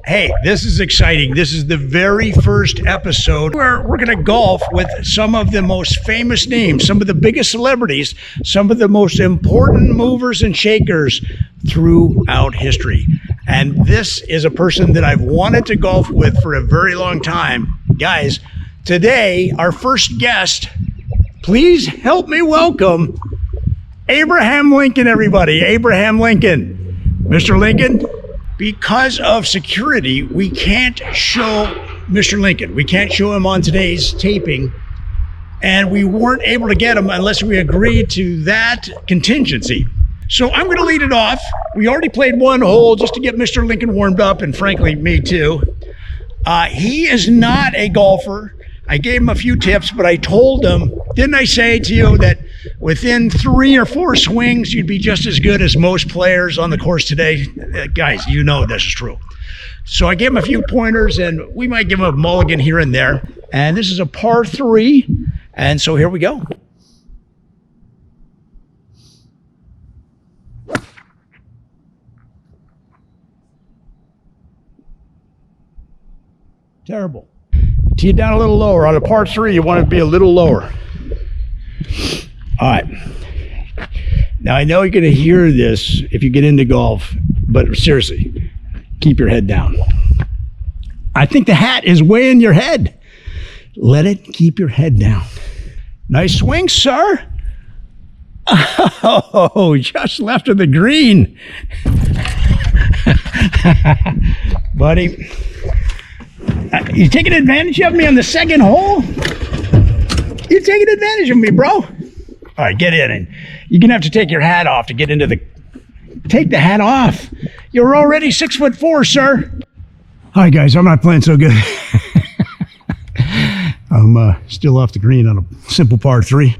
Hey, this is exciting. This is the very first episode where we're going to golf with some of the most famous names, some of the biggest celebrities, some of the most important movers and shakers throughout history. And this is a person that I've wanted to golf with for a very long time. Guys, today, our first guest, please help me welcome Abraham Lincoln, everybody. Abraham Lincoln. Mr. Lincoln, because of security, we can't show Mr. Lincoln. We can't show him on today's taping. And we weren't able to get him unless we agreed to that contingency. So I'm going to lead it off. We already played one hole just to get Mr. Lincoln warmed up, and frankly, me too. He is not a golfer. I gave him a few tips, but I told him, didn't I say to you that within 3 or 4 swings, you'd be just as good as most players on the course today? Guys, you know this is true. So I gave him a few pointers, and we might give him a mulligan here and there. And this is a par 3, and so here we go. Terrible. Tee it down a little lower. On a par 3, you want it to be a little lower. All right. Now, I know you're going to hear this if you get into golf, but seriously, keep your head down. I think the hat is way in your head. Let it keep your head down. Nice swing, sir. Oh, just left of the green. Buddy. You taking advantage of me on the second hole? You're taking advantage of me, bro. All right, get in. And you're going to have to take your hat off to get into the... Take the hat off. You're already 6'4", sir. Hi, guys. I'm not playing so good. I'm still off the green on a simple par 3.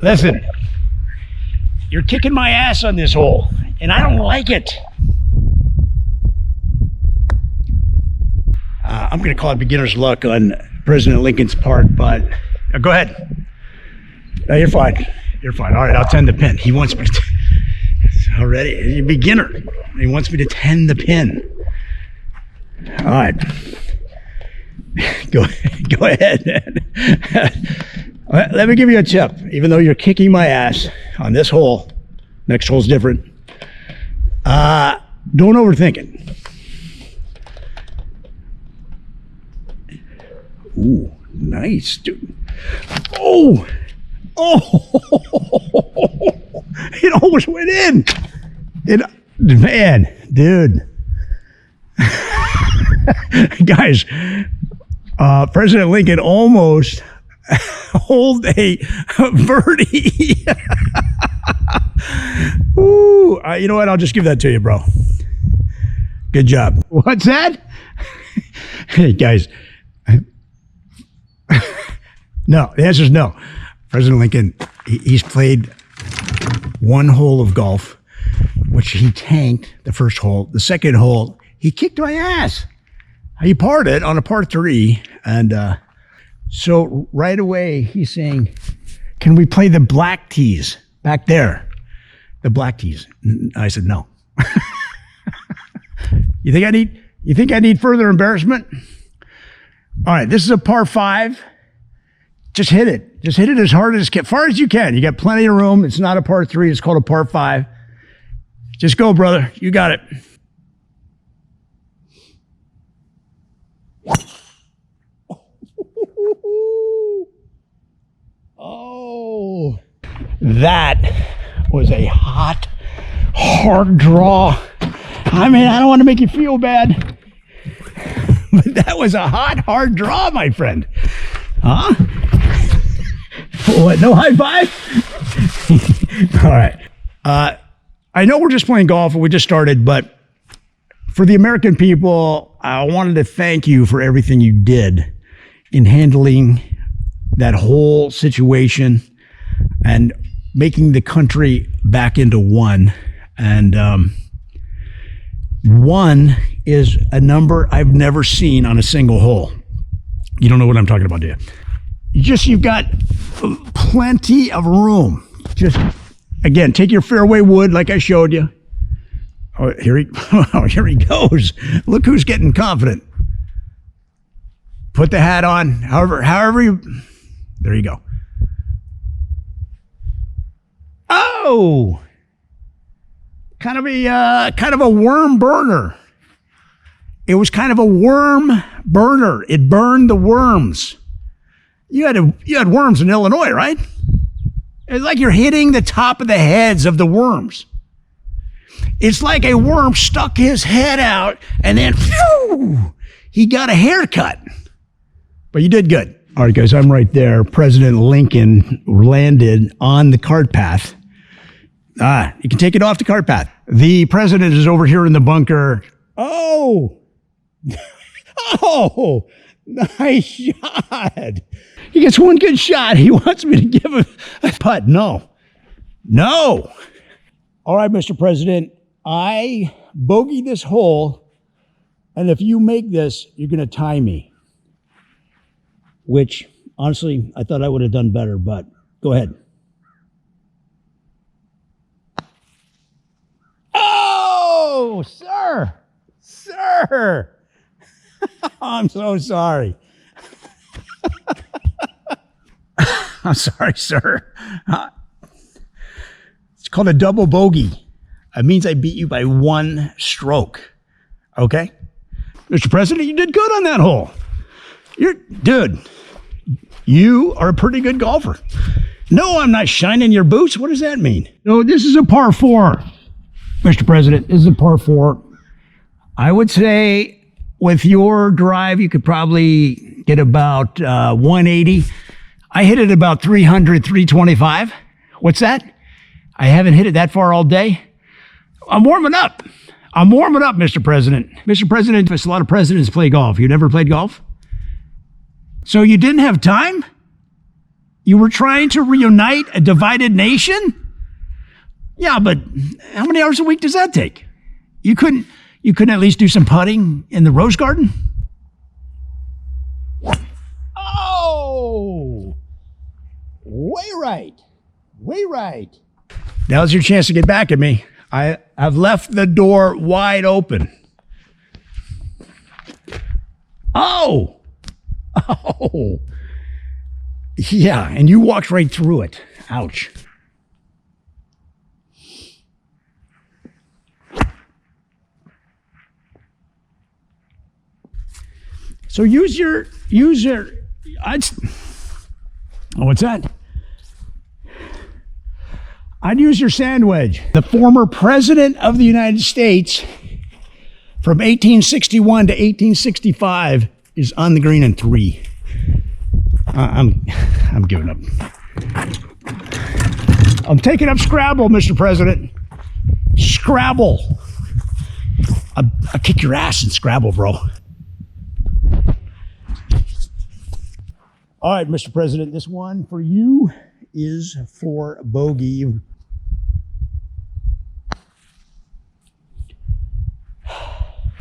Listen, you're kicking my ass on this hole, and I don't like it. I'm going to call it beginner's luck on President Lincoln's part, but go ahead. No, you're fine. You're fine. All right, I'll tend the pin. He wants me to. Already, he's a beginner. He wants me to tend the pin. All right. Go ahead. Let me give you a tip. Even though you're kicking my ass on this hole, next hole's different. Don't overthink it. Ooh, nice, dude. Oh, it almost went in. Man, dude. Guys, President Lincoln almost hold a birdie. Ooh, you know what? I'll just give that to you, bro. Good job. What's that? Hey, guys. No, the answer is no. President Lincoln, he's played one hole of golf, which he tanked the first hole. The second hole, he kicked my ass. He parred it on a par 3. And so right away, he's saying, can we play the black tees back there? The black tees. I said, no. You think I need further embarrassment? All right, this is a par 5. Just hit it. Just hit it as hard as far as you can. You got plenty of room. It's not a par 3. It's called a par 5. Just go, brother. You got it. Oh, that was a hot, hard draw. I mean, I don't want to make you feel bad, but that was a hot, hard draw, my friend. Huh? What, no high five? All right. I know we're just playing golf and we just started, but for the American people, I wanted to thank you for everything you did in handling that whole situation and making the country back into one. And 1 is a number I've never seen on a single hole. You don't know what I'm talking about, do you? You've got plenty of room. Just, again, take your fairway wood like I showed you. Oh, here he goes. Look who's getting confident. Put the hat on. However you. There you go. Oh, kind of a worm burner. It was kind of a worm burner. It burned the worms. You had worms in Illinois, right? It's like you're hitting the top of the heads of the worms. It's like a worm stuck his head out and then phew, he got a haircut. But you did good. All right, guys, I'm right there. President Lincoln landed on the cart path. You can take it off the cart path. The president is over here in the bunker. Oh, oh, nice shot. He gets one good shot. He wants me to give him a putt. No. All right, Mr. President, I bogey this hole, and if you make this, you're going to tie me. Which, honestly, I thought I would have done better, but go ahead. Oh, sir. I'm so sorry. I'm sorry, sir. It's called a double bogey. It means I beat you by one stroke. Okay? Mr. President, you did good on that hole. Dude, you are a pretty good golfer. No, I'm not shining your boots. What does that mean? No, this is a par 4, Mr. President. This is a par 4. I would say with your drive, you could probably get about 180. I hit it about 300, 325. What's that? I haven't hit it that far all day. I'm warming up, Mr. President. Mr. President, a lot of presidents play golf. You never played golf? So you didn't have time? You were trying to reunite a divided nation? Yeah, but how many hours a week does that take? You couldn't at least do some putting in the Rose Garden? Oh, way right. Now's your chance to get back at me. I've left the door wide open. Oh, yeah, and you walked right through it. Ouch. So use your, what's that? I'd use your sand wedge. The former president of the United States from 1861 to 1865 is on the green in 3. I'm giving up. I'm taking up Scrabble, Mr. President. Scrabble. I'll kick your ass in Scrabble, bro. All right, Mr. President, this one for you is for bogey.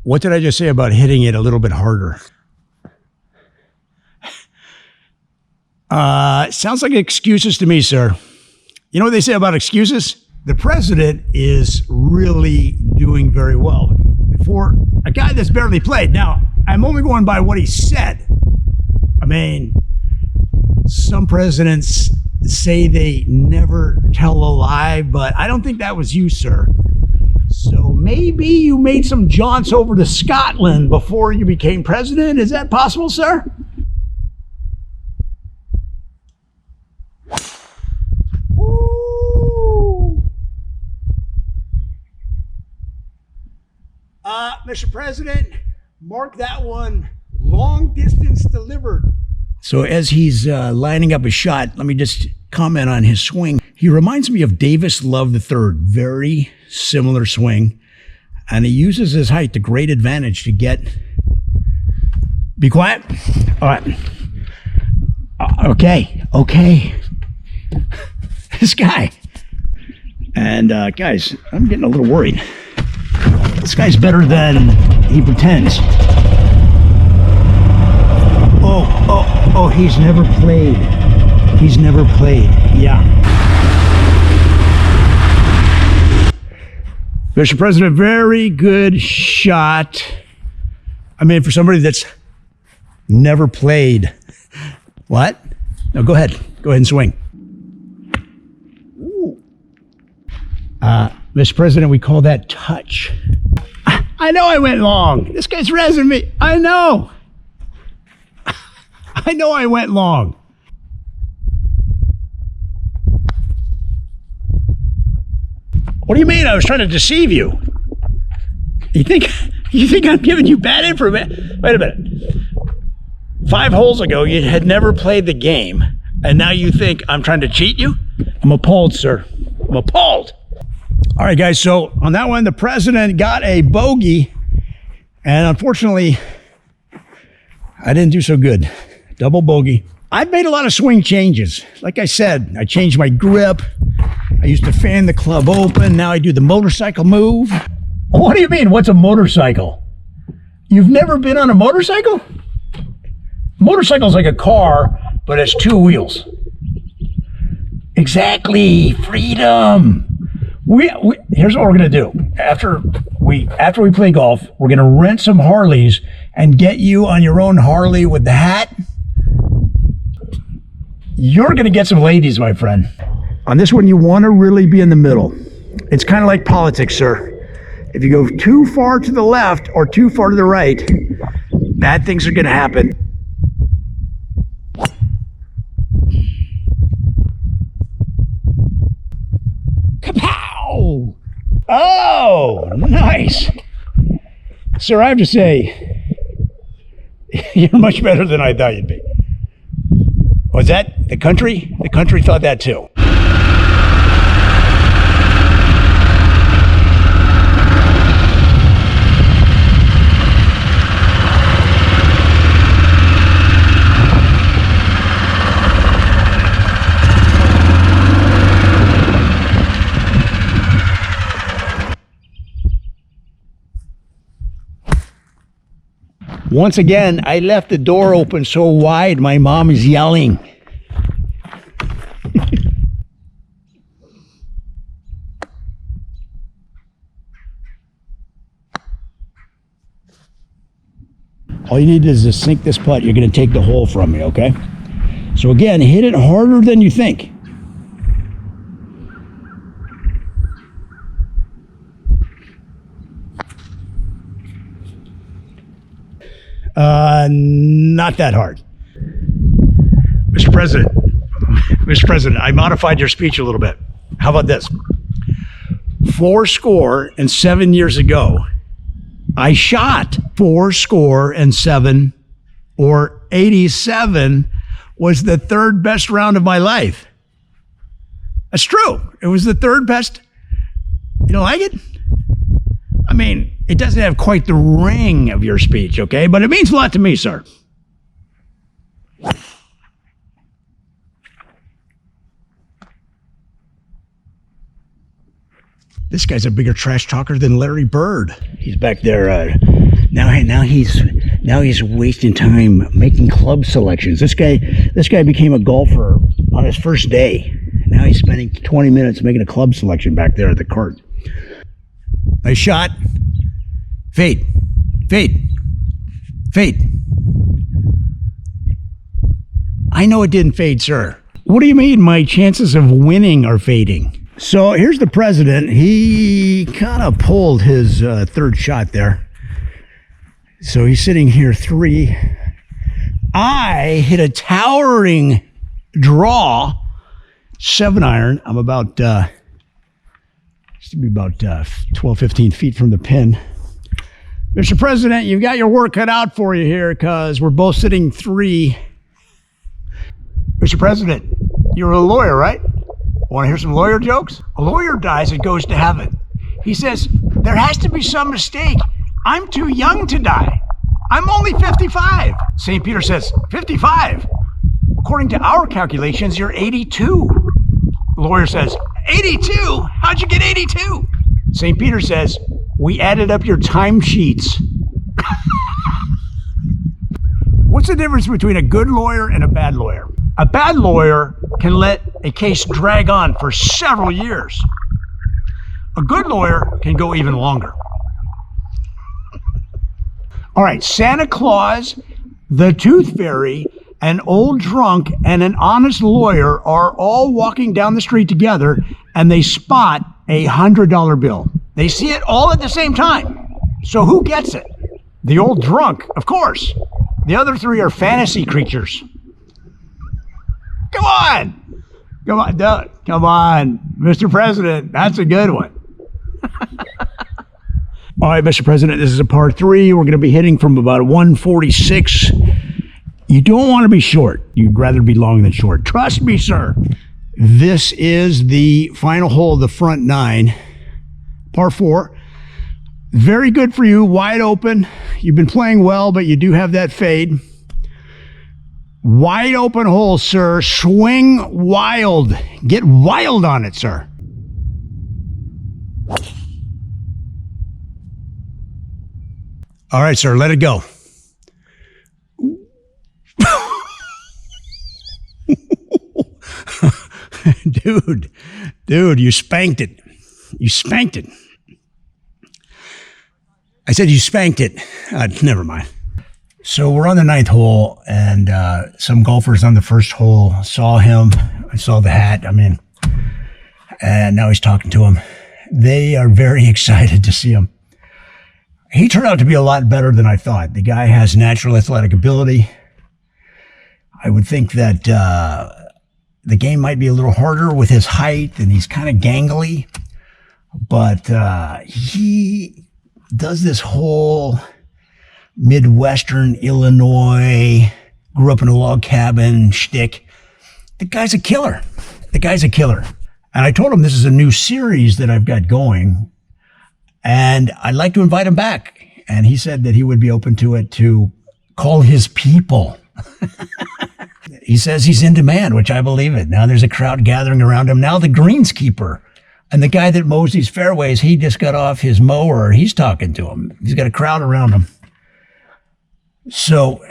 What did I just say about hitting it a little bit harder? Sounds like excuses to me, sir. You know what they say about excuses? The president is really doing very well. For a guy that's barely played. Now, I'm only going by what he said. I mean, some presidents say they never tell a lie, but I don't think that was you, sir. So maybe you made some jaunts over to Scotland before you became president. Is that possible, sir? Mr. President, mark that one long distance delivered. So as he's lining up a shot, let me just comment on his swing. He reminds me of Davis Love III, very similar swing. And he uses his height to great advantage to get... Be quiet. All right. Okay. This guy. And guys, I'm getting a little worried. This guy's better than he pretends. Oh, he's never played. Yeah. Mr. President, very good shot. I mean, for somebody that's never played. What? No, go ahead. Go ahead and swing. Mr. President, we call that touch. I know I went long. This guy's razzing me. I know. I know I went long. What do you mean? I was trying to deceive you. You think I'm giving you bad information? Wait a minute. 5 holes ago, you had never played the game, and now you think I'm trying to cheat you? I'm appalled, sir. I'm appalled. All right, guys, so on that one, the president got a bogey, and unfortunately, I didn't do so good. Double bogey. I've made a lot of swing changes. Like I said, I changed my grip. I used to fan the club open. Now I do the motorcycle move. What do you mean, what's a motorcycle? You've never been on a motorcycle? Motorcycle's like a car, but it's 2 wheels. Exactly, freedom. Here's what we're gonna do. After we play golf, we're gonna rent some Harleys and get you on your own Harley with the hat. You're gonna get some ladies, my friend. On this one, you wanna really be in the middle. It's kind of like politics, sir. If you go too far to the left or too far to the right, bad things are gonna happen. Kapow! Oh, nice. Sir, I have to say, you're much better than I thought you'd be. Was that the country? The country thought that too. Once again, I left the door open so wide, my mom is yelling. All you need is to sink this putt. You're going to take the hole from me, okay? So again, hit it harder than you think. Not that hard. Mr. President, I modified your speech a little bit. How about this? 4-7 years ago, I shot 4-7, or 87 was the 3rd best round of my life. That's true. It was the 3rd best. You don't like it? I mean, it doesn't have quite the ring of your speech, okay? But it means a lot to me, sir. This guy's a bigger trash talker than Larry Bird. He's back there. Now he's wasting time making club selections. This guy became a golfer on his first day. Now he's spending 20 minutes making a club selection back there at the cart. Nice shot. Fade. Fade. Fade. I know it didn't fade, sir. What do you mean my chances of winning are fading? So here's the president. He kind of pulled his 3rd shot there. So he's sitting here 3. I hit a towering draw 7-iron. I'm about, should be about 12, 15 feet from the pin. Mr. President, you've got your work cut out for you here because we're both sitting 3. Mr. President, you're a lawyer, right? Want to hear some lawyer jokes? A lawyer dies and goes to heaven. He says, there has to be some mistake. I'm too young to die. I'm only 55. St. Peter says, 55? According to our calculations, you're 82. The lawyer says, 82? How'd you get 82? St. Peter says, we added up your timesheets. What's the difference between a good lawyer and a bad lawyer? A bad lawyer can let a case drag on for several years. A good lawyer can go even longer. All right, Santa Claus, the Tooth Fairy, an old drunk, and an honest lawyer are all walking down the street together, and they spot a $100 bill. They see it all at the same time. So who gets it? The old drunk, of course. The other three are fantasy creatures. Come on! Come on, come on, Mr. President. That's a good one. All right, Mr. President, this is a part 3. We're going to be hitting from about 146. You don't want to be short. You'd rather be long than short. Trust me, sir. This is the final hole of the front 9, par 4. Very good for you, wide open. You've been playing well, but you do have that fade. Wide open hole, sir. Swing wild. Get wild on it, sir. All right, sir, let it go. Dude, you spanked it. You spanked it. I said you spanked it. Never mind. So we're on the 9th hole, and some golfers on the first hole saw him. I saw the hat. And now he's talking to him. They are very excited to see him. He turned out to be a lot better than I thought. The guy has natural athletic ability. I would think that the game might be a little harder with his height, and he's kind of gangly. But he does this whole Midwestern Illinois, grew up in a log cabin shtick. The guy's a killer. The guy's a killer. And I told him this is a new series that I've got going, and I'd like to invite him back. And he said that he would be open to it to call his people. He says he's in demand, which I believe it. Now there's a crowd gathering around him. Now the greenskeeper and the guy that mows these fairways, he just got off his mower. He's talking to him. He's got a crowd around him. So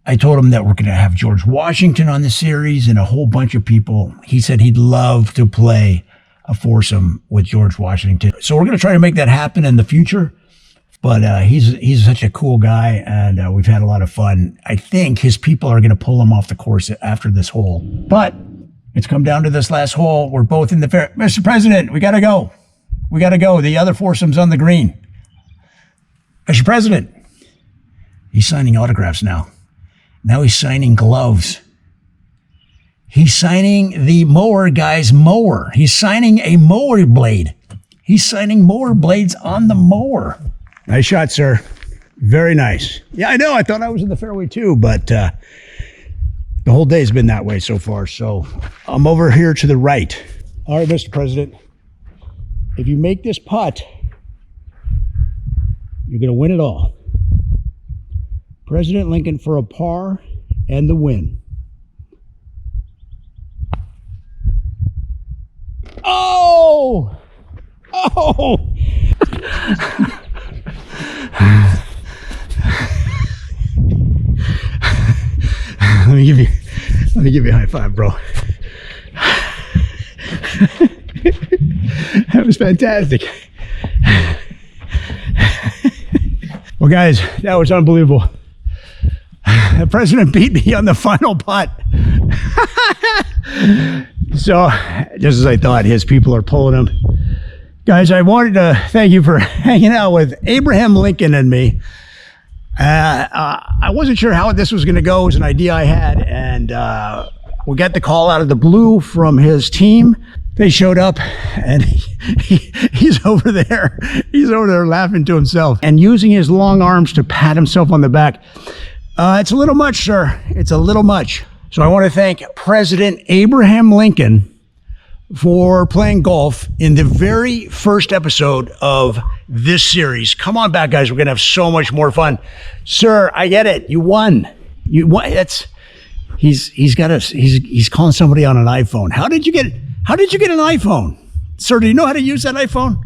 I told him that we're going to have George Washington on the series and a whole bunch of people. He said he'd love to play a foursome with George Washington. So we're going to try to make that happen in the future. But he's such a cool guy, and we've had a lot of fun. I think his people are going to pull him off the course after this hole. But it's come down to this last hole. We're both in the fair. Mr. President, we got to go. We got to go. The other foursome's on the green. Mr. President. He's signing autographs now. Now he's signing gloves. He's signing the mower guy's mower. He's signing a mower blade. He's signing mower blades on the mower. Nice shot, sir. Very nice. Yeah, I know. I thought I was in the fairway too, but the whole day's been that way so far. So I'm over here to the right. All right, Mr. President. If you make this putt, you're going to win it all. President Lincoln for a par and the win. Oh! Oh! Let me give you a high five, bro. That was fantastic. Well, guys, that was unbelievable. The president beat me on the final putt. So, just as I thought, his people are pulling him. Guys, I wanted to thank you for hanging out with Abraham Lincoln and me. I wasn't sure how this was going to go. It was an idea I had, and we got the call out of the blue from his team. They showed up, and he's over there. He's over there laughing to himself and using his long arms to pat himself on the back. It's a little much, sir. It's a little much. So I want to thank President Abraham Lincoln for playing golf in the very first episode of this series. Come on back, guys. We're going to have so much more fun. Sir, I get it. You won. You won. He's calling somebody on an iPhone. How did you get an iPhone? Sir, do you know how to use that iPhone?